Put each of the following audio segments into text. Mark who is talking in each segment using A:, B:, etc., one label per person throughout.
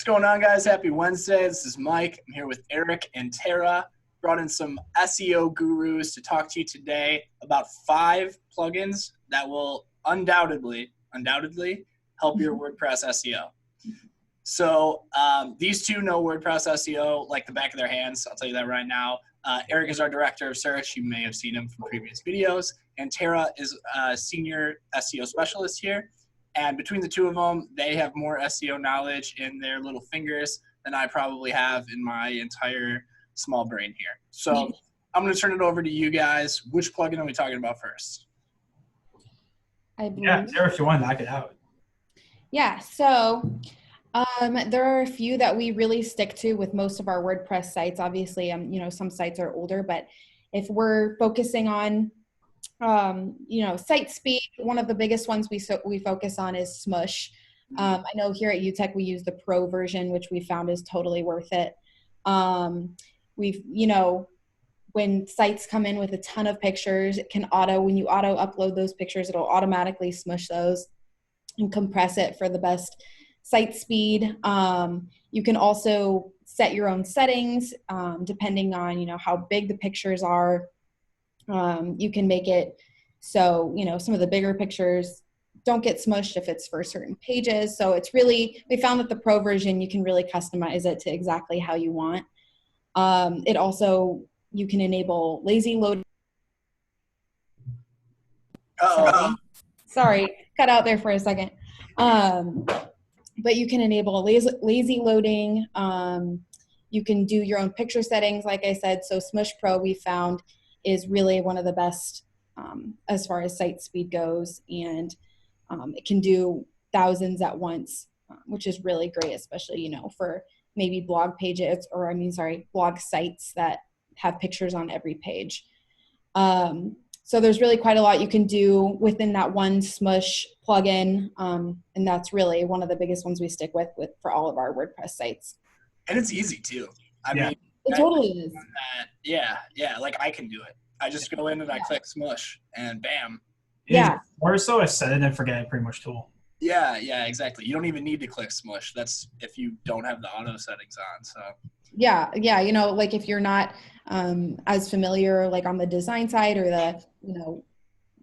A: What's going on, guys? Happy Wednesday. This is Mike. I'm here with Eric and Tara. Brought in some SEO gurus to talk to you today about 5 plugins that will undoubtedly help your WordPress SEO. So these two know WordPress SEO like the back of their hands. I'll tell you that right now. Eric is our director of search. You may have seen him from previous videos. And Tara is a senior SEO specialist here. And between the two of them, they have more SEO knowledge in their little fingers than I probably have in my entire small brain here. So I'm going to turn it over to you guys. Which plugin are we talking about first?
B: Yeah, Sarah, if you want to knock it out.
C: Yeah, so there are a few that we really stick to with most of our WordPress sites. Obviously, some sites are older, but if we're focusing on site speed, one of the biggest ones we focus on is Smush. I know here at Youtech we use the Pro version, which we found is totally worth it. When sites come in with a ton of pictures, when you auto upload those pictures, it'll automatically smush those and compress it for the best site speed. You can also set your own settings depending on how big the pictures are. You can make it so some of the bigger pictures don't get smushed if it's for certain pages. So we found that the Pro version, you can really customize it to exactly how you want. It also, you can enable lazy loading. Sorry, cut out there for a second. But you can enable lazy loading. You can do your own picture settings, like I said. So Smush Pro, we found, is really one of the best as far as site speed goes, and it can do thousands at once, which is really great, especially for maybe blog pages blog sites that have pictures on every page. So there's really quite a lot you can do within that one Smush plugin, and that's really one of the biggest ones we stick with for all of our WordPress sites.
A: And it's easy too. I mean,
C: it totally is.
A: Yeah, like I can do it. I just go in and I click Smush and bam.
C: Yeah.
B: Or so a set it and forget it pretty much tool.
A: Yeah, exactly. You don't even need to click Smush. That's if you don't have the auto settings on. So
C: yeah, like if you're not as familiar like on the design side or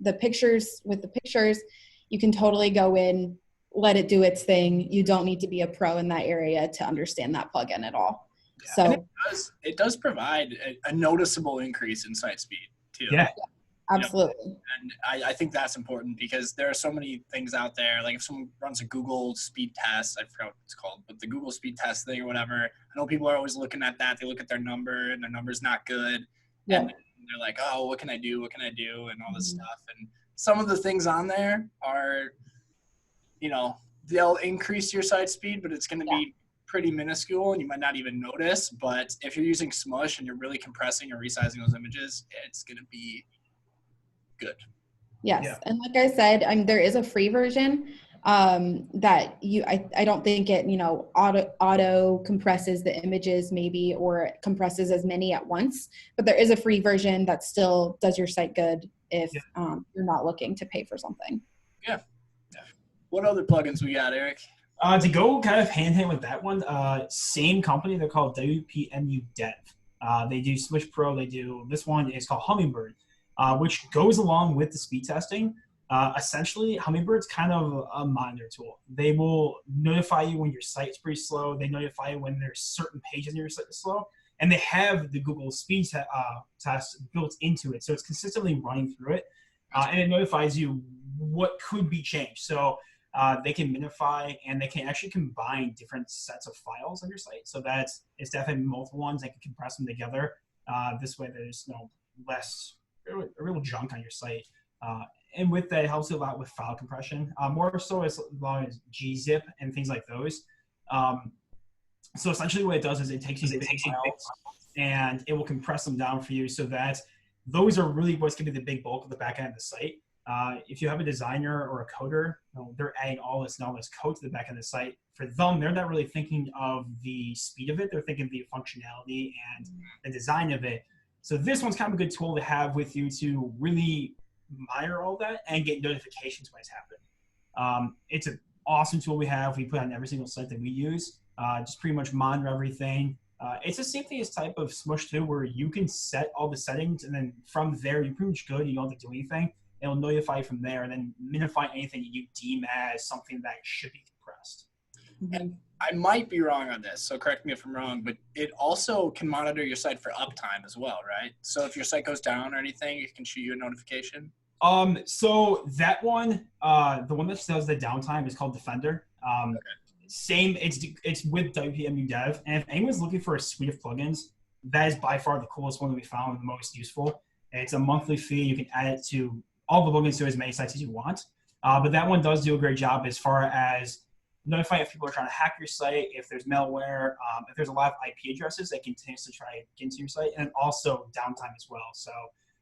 C: the pictures, you can totally go in, let it do its thing. You don't need to be a pro in that area to understand that plugin at all.
A: Yeah, so it does provide a noticeable increase in site speed too.
B: Yeah.
C: Absolutely.
A: And I think that's important because there are so many things out there. Like if someone runs a Google speed test, I forgot what it's called, but the Google speed test thing or whatever, I know people are always looking at that. They look at their number and their number's not good.
C: Yeah.
A: And they're like, oh, what can I do? What can I do? And all this stuff. And some of the things on there are, they'll increase your site speed, but it's going to be pretty minuscule and you might not even notice. But if you're using Smush and you're really compressing or resizing those images, it's going to be good.
C: Yes. Yeah. And like I said, there is a free version that I don't think it, auto compresses the images maybe, or it compresses as many at once, but there is a free version that still does your site good if you're not looking to pay for something.
A: Yeah. What other plugins we got, Eric?
B: To go kind of hand in hand with that one, same company, they're called WPMU Dev. They do Smush Pro, this one is called Hummingbird. Which goes along with the speed testing. Essentially, Hummingbird's kind of a monitor tool. They will notify you when your site's pretty slow. They notify you when there's certain pages in your site that's slow. And they have the Google speed test built into it. So it's consistently running through it. And it notifies you what could be changed. So they can minify and they can actually combine different sets of files on your site. So it's definitely multiple ones. They can compress them together. This way there's less real junk on your site. And with that, it helps you a lot with file compression, more so as long as gzip and things like those. So essentially what it does is it takes you big files and it will compress them down for you so that those are really what's going to be the big bulk of the back end of the site. If you have a designer or a coder, they're adding all this code to the back end of the site. For them, they're not really thinking of the speed of it. They're thinking of the functionality and the design of it. So this one's kind of a good tool to have with you to really monitor all that and get notifications when it's happening. It's an awesome tool we have. We put on every single site that we use. just pretty much monitor everything. It's the same thing as type of Smush too, where you can set all the settings, and then from there you're pretty much good. You don't have to do anything. It'll notify you from there, and then minify anything you deem as something that should be compressed.
A: And I might be wrong on this, so correct me if I'm wrong, but it also can monitor your site for uptime as well, right? So if your site goes down or anything, it can shoot you a notification.
B: So that one, the one that does the downtime is called Defender. Okay. Same, it's with WPMU Dev, and if anyone's looking for a suite of plugins, that is by far the coolest one that we found and the most useful. It's a monthly fee. You can add it to all the plugins to as many sites as you want. But that one does do a great job as far as notifying if people are trying to hack your site, if there's malware, if there's a lot of IP addresses that continuously try to get into your site, and also downtime as well. So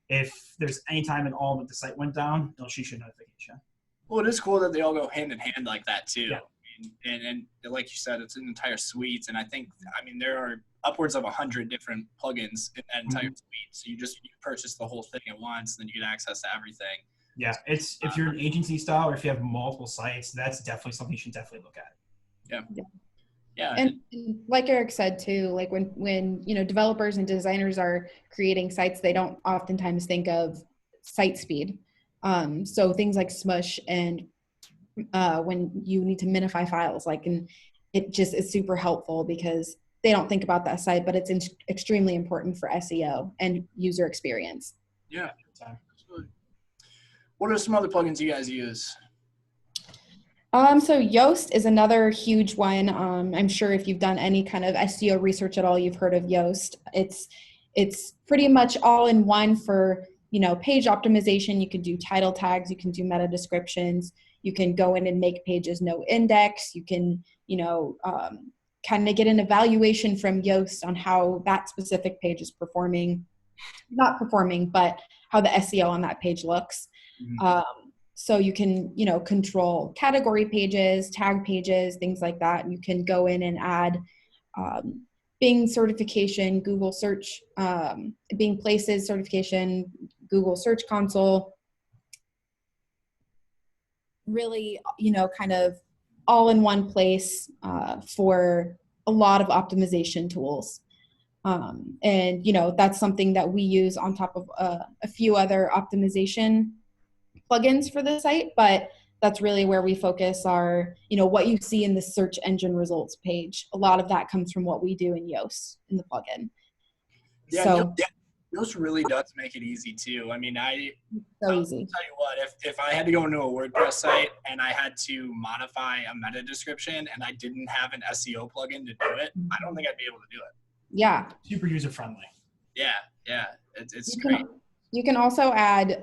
B: if there's any time at all that the site went down, it'll shoot you a notification.
A: Well, it is cool that they all go hand in hand like that too.
B: Yeah.
A: And like you said, it's an entire suite. And I mean, there are upwards of 100 different plugins in that entire suite. So you purchase the whole thing at once, then you get access to everything.
B: Yeah, if you're an agency style or if you have multiple sites, that's definitely something you should definitely look at.
A: Yeah.
C: And like Eric said too, like when developers and designers are creating sites, they don't oftentimes think of site speed. So things like Smush and when you need to minify files, and it just is super helpful because they don't think about that site, but it's extremely important for SEO and user experience.
A: Yeah. Absolutely. What are some other plugins you guys use?
C: So Yoast is another huge one. I'm sure if you've done any kind of SEO research at all, you've heard of Yoast. It's pretty much all in one for, page optimization. You can do title tags, you can do meta descriptions, you can go in and make pages no index. You can, kind of get an evaluation from Yoast on how that specific page is not performing, but how the SEO on that page looks. So you can, control category pages, tag pages, things like that. You can go in and add Bing certification, Google search, Bing Places certification, Google Search Console. Really, kind of all in one place for a lot of optimization tools. And, that's something that we use on top of a few other optimization plugins for the site, but that's really where we focus our, what you see in the search engine results page. A lot of that comes from what we do in Yoast in the plugin.
A: Yeah,
C: so
A: Yoast really does make it easy too. I mean,
C: easy.
A: I'll tell you what, if I had to go into a WordPress site and I had to modify a meta description and I didn't have an SEO plugin to do it, I don't think I'd be able to do it.
C: Yeah.
B: Super user friendly.
A: Yeah. It's great.
C: You can also add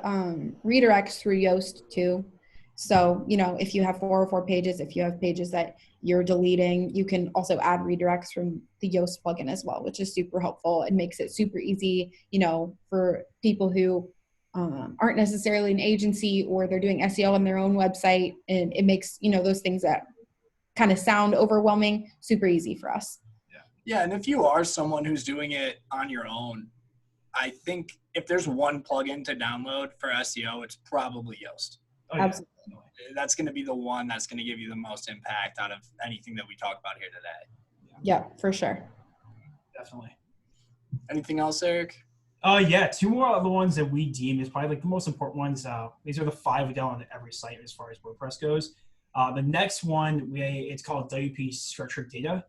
C: redirects through Yoast too. So, if you have 404 pages, if you have pages that you're deleting, you can also add redirects from the Yoast plugin as well, which is super helpful. It makes it super easy, for people who aren't necessarily an agency or they're doing SEO on their own website. And it makes, those things that kind of sound overwhelming, super easy for us.
A: Yeah. And if you are someone who's doing it on your own, I think if there's one plugin to download for SEO, it's probably Yoast.
B: Oh, yeah.
C: Absolutely.
A: That's going to be the one that's going to give you the most impact out of anything that we talk about here today.
C: Yeah, for sure.
B: Definitely.
A: Anything else, Eric?
B: Yeah, two more other ones that we deem is probably the most important ones. These are the 5 we download on every site as far as WordPress goes. The next one, it's called WP Structured Data.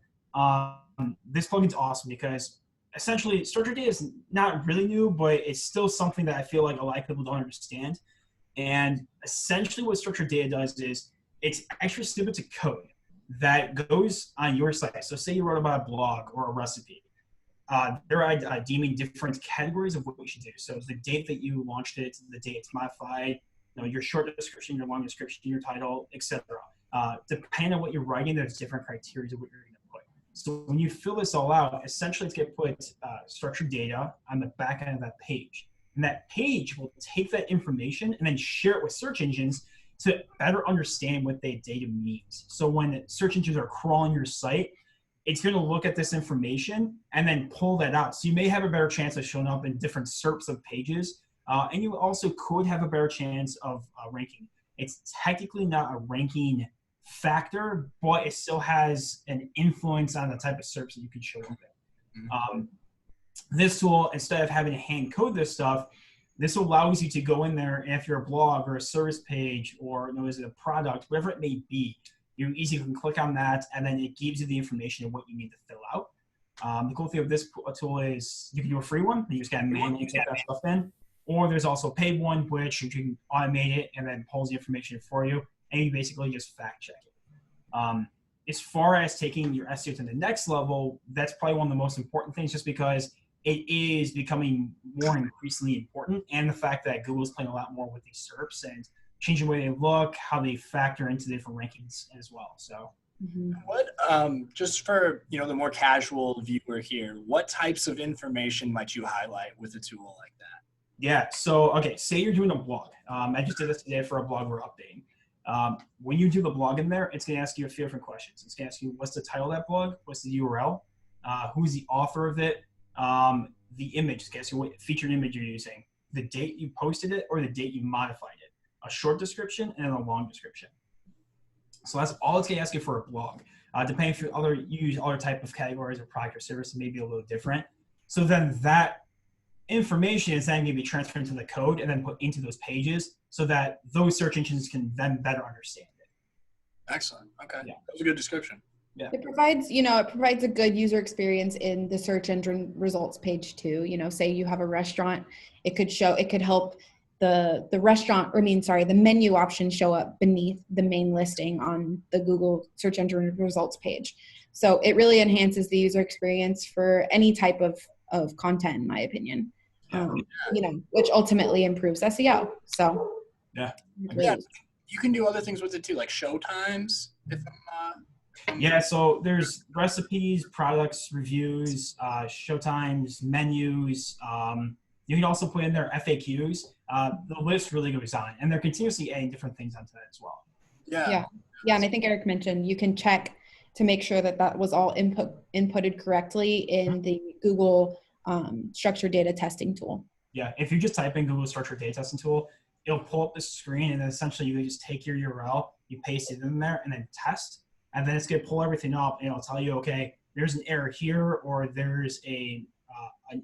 B: This plugin's awesome because essentially structured data is not really new, but it's still something that I feel like a lot of people don't understand. And essentially what structured data does is it's extra snippets of code that goes on your site. So say you wrote about a blog or a recipe. They're deeming different categories of what you should do. So the date that you launched it, the date it's modified, your short description, your long description, your title, etc. Depending on what you're writing, there's different criteria of what you're going to put. So when you fill this all out, essentially it's going to put structured data on the back end of that page. And that page will take that information and then share it with search engines to better understand what that data means. So when search engines are crawling your site, it's going to look at this information and then pull that out. So you may have a better chance of showing up in different SERPs of pages. And you also could have a better chance of ranking. It's technically not a ranking factor, but it still has an influence on the type of SERPs that you can show with it. This tool, instead of having to hand code this stuff, this allows you to go in there, and if you're a blog or a service page or is it a product, whatever it may be, you easily can click on that, and then it gives you the information of what you need to fill out. The cool thing of this tool is you can do a free one, and you just got to manually put that stuff in. Or there's also a paid one, which you can automate it and then pulls the information for you, and you basically just fact check it. As far as taking your SEO to the next level, that's probably one of the most important things, just because it is becoming more increasingly important, and the fact that Google's playing a lot more with these SERPs and changing the way they look, how they factor into different rankings as well. So.
A: What, just for, the more casual viewer here, what types of information might you highlight with a tool like that?
B: Yeah. So, okay, say you're doing a blog. I just did this today for a blog we're updating. When you do the blog in there, it's going to ask you a few different questions. It's going to ask you, what's the title of that blog? What's the URL? Who's the author of it? The image. It's going to ask you what featured image you're using, the date you posted it, or the date you modified it. A short description and a long description. So that's all it's going to ask you for a blog. Depending if you use other type of categories or product or service, it may be a little different. So then that information is then going to be transferred into the code and then put into those pages so that those search engines can then better understand it.
A: Excellent. Okay.
B: Yeah.
A: That was a good description.
B: Yeah.
C: It provides a good user experience in the search engine results page too. Say you have a restaurant, it could help the the menu option show up beneath the main listing on the Google search engine results page. So it really enhances the user experience for any type of content, in my opinion. Which ultimately improves SEO. So
B: yeah.
A: You can do other things with it too, like show times.
B: Yeah, so there's recipes, products, reviews, show times, menus. You can also put in there FAQs. The list really goes on, and they're continuously adding different things onto that as well.
C: Yeah, and I think Eric mentioned you can check to make sure that was all inputted correctly in the Google structured data testing tool.
B: Yeah, if you just type in Google structured data testing tool, it'll pull up the screen, and then essentially you just take your URL, you paste it in there, and then test, and then it's going to pull everything up, and it'll tell you, okay, there's an error here, or there's an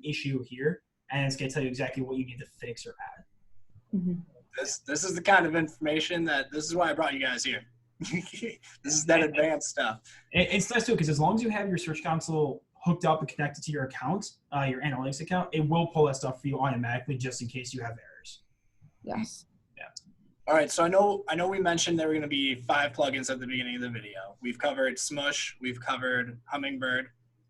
B: issue here, and it's going to tell you exactly what you need to fix or add.
A: This is the kind of information this is why I brought you guys here. This is that advanced stuff.
B: It's nice too, because as long as you have your Search Console hooked up and connected to your account, your analytics account, it will pull that stuff for you automatically just in case you have errors.
C: Yes.
B: Yeah.
A: All right. So I know we mentioned there were going to be 5 plugins at the beginning of the video. We've covered Smush, we've covered Hummingbird,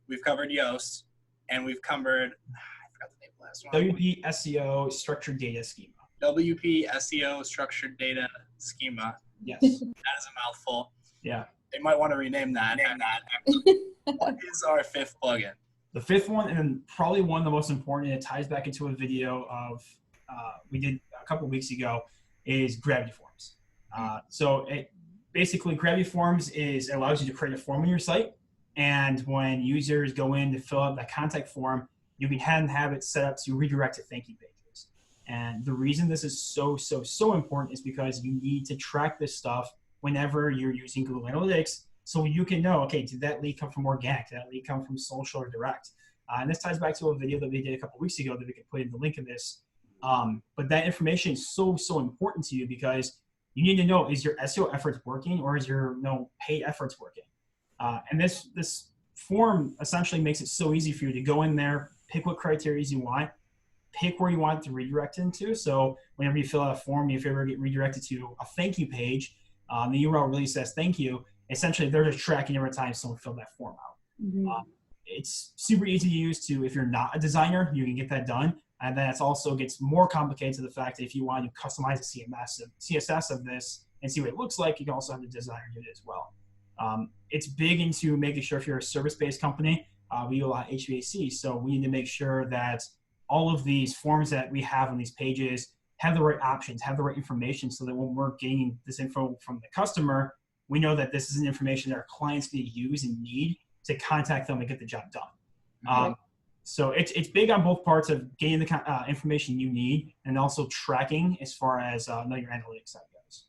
A: we've covered Yoast, and we've covered I forgot the name of the last one.
B: WP SEO structured data schema.
A: WP SEO structured data schema.
B: Yes.
A: That is a mouthful.
B: Yeah.
A: They might want to rename that. What is our 5th plugin?
B: The 5th one, and then probably one of the most important, and it ties back into a video of we did a couple of weeks ago, is Gravity Forms. So basically Gravity Forms it allows you to create a form on your site, and when users go in to fill out that contact form, you can have it set up to redirect to thank you pages. And the reason this is so important is because you need to track this stuff whenever you're using Google Analytics, so you can know, okay, did that lead come from organic? Did that lead come from social or direct? And this ties back to a video that we did a couple of weeks ago that we could put in the link in this. But that information is so important to you, because you need to know, is your SEO efforts working, or is your paid efforts working? And this form essentially makes it so easy for you to go in there, pick what criteria you want, pick where you want it to redirect into. So whenever you fill out a form, if you ever get redirected to a thank you page, the URL really says thank you. Essentially, they're just tracking every time someone filled that form out. It's super easy to use too. If you're not a designer, you can get that done. And then it also gets more complicated to the fact that if you want to customize the CSS of this and see what it looks like, you can also have the designer do it as well. It's big into making sure, if you're a service-based company, we do a lot of HVAC, so we need to make sure that all of these forms that we have on these pages have the right options, have the right information, so that when we're getting this info from the customer, we know that this is an information that our clients can use and need to contact them and get the job done. So it's big on both parts of getting the information you need, and also tracking as far as your analytics side goes.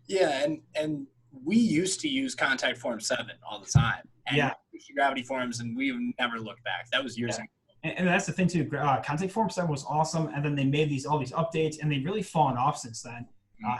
A: Yeah, and we used to use Contact Form 7 all the time. And
B: Yeah.
A: Gravity Forms, and we've never looked back. That was years
B: Yeah.
A: ago.
B: And that's the thing too. Contact Form 7 was awesome, and then they made all these updates, and they've really fallen off since then.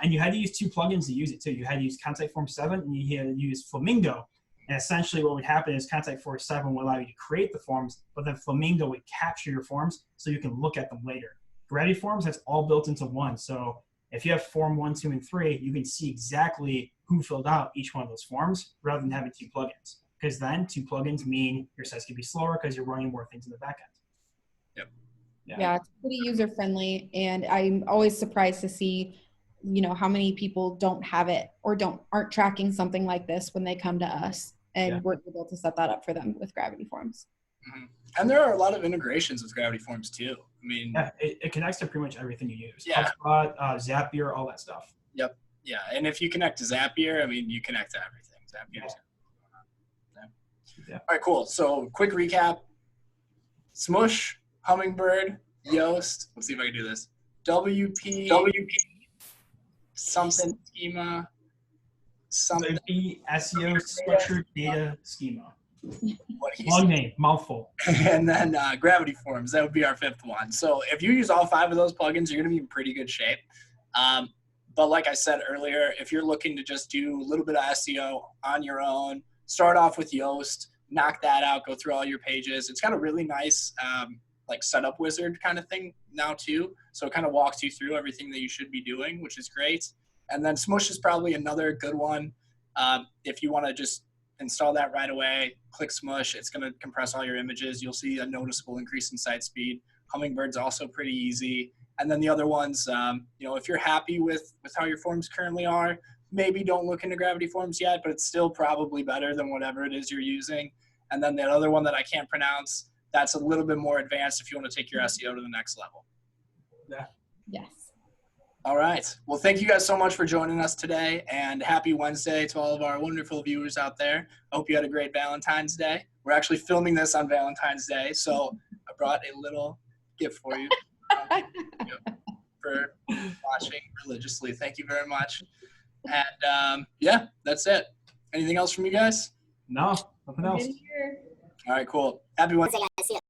B: And you had to use 2 plugins to use it too. You had to use Contact Form 7, and you had to use Flamingo. And essentially, what would happen is Contact Form 7 would allow you to create the forms, but then Flamingo would capture your forms so you can look at them later. Gravity Forms, that's all built into one. So if you have Form 1, 2, and 3, you can see exactly who filled out each one of those forms rather than having 2 plugins. Because then 2 plugins mean your sites can be slower because you're running more things in the back end.
C: Yeah, it's pretty user friendly, and I'm always surprised to see, how many people don't have it or aren't tracking something like this when they come to us, and we're able to set that up for them with Gravity Forms.
A: Mm-hmm. And there are a lot of integrations with Gravity Forms too. I mean,
B: it connects to pretty much everything you use.
A: Yeah.
B: HubSpot, Zapier, all that stuff.
A: Yep. Yeah, and if you connect to Zapier, I mean, you connect to everything. Zapier's
B: Yeah.
A: All right, cool. So quick recap: Smush, Hummingbird, Yoast. Let's see if I can do this. WP something schema. Something.
B: WP SEO structured data schema.
A: What he
B: Long name, mouthful.
A: And then Gravity Forms. That would be our 5th one. So if you use all 5 of those plugins, you're going to be in pretty good shape. But like I said earlier, if you're looking to just do a little bit of SEO on your own, start off with Yoast, knock that out, go through all your pages. It's got a really nice like setup wizard kind of thing now too. So it kind of walks you through everything that you should be doing, which is great. And then Smush is probably another good one. If you want to just install that right away, click Smush. It's going to compress all your images. You'll see a noticeable increase in site speed. Hummingbird's also pretty easy. And then the other ones, if you're happy with how your forms currently are, maybe don't look into Gravity Forms yet, but it's still probably better than whatever it is you're using. And then the other one that I can't pronounce, that's a little bit more advanced if you want to take your SEO to the next level.
B: Yeah.
C: Yes.
A: All right. Well, thank you guys so much for joining us today, and happy Wednesday to all of our wonderful viewers out there. I hope you had a great Valentine's Day. We're actually filming this on Valentine's Day, so I brought a little gift for you for watching religiously. Thank you very much. And that's it. Anything else from you guys?
B: No, nothing else.
A: All right, cool. Happy Wednesday.
D: I see it.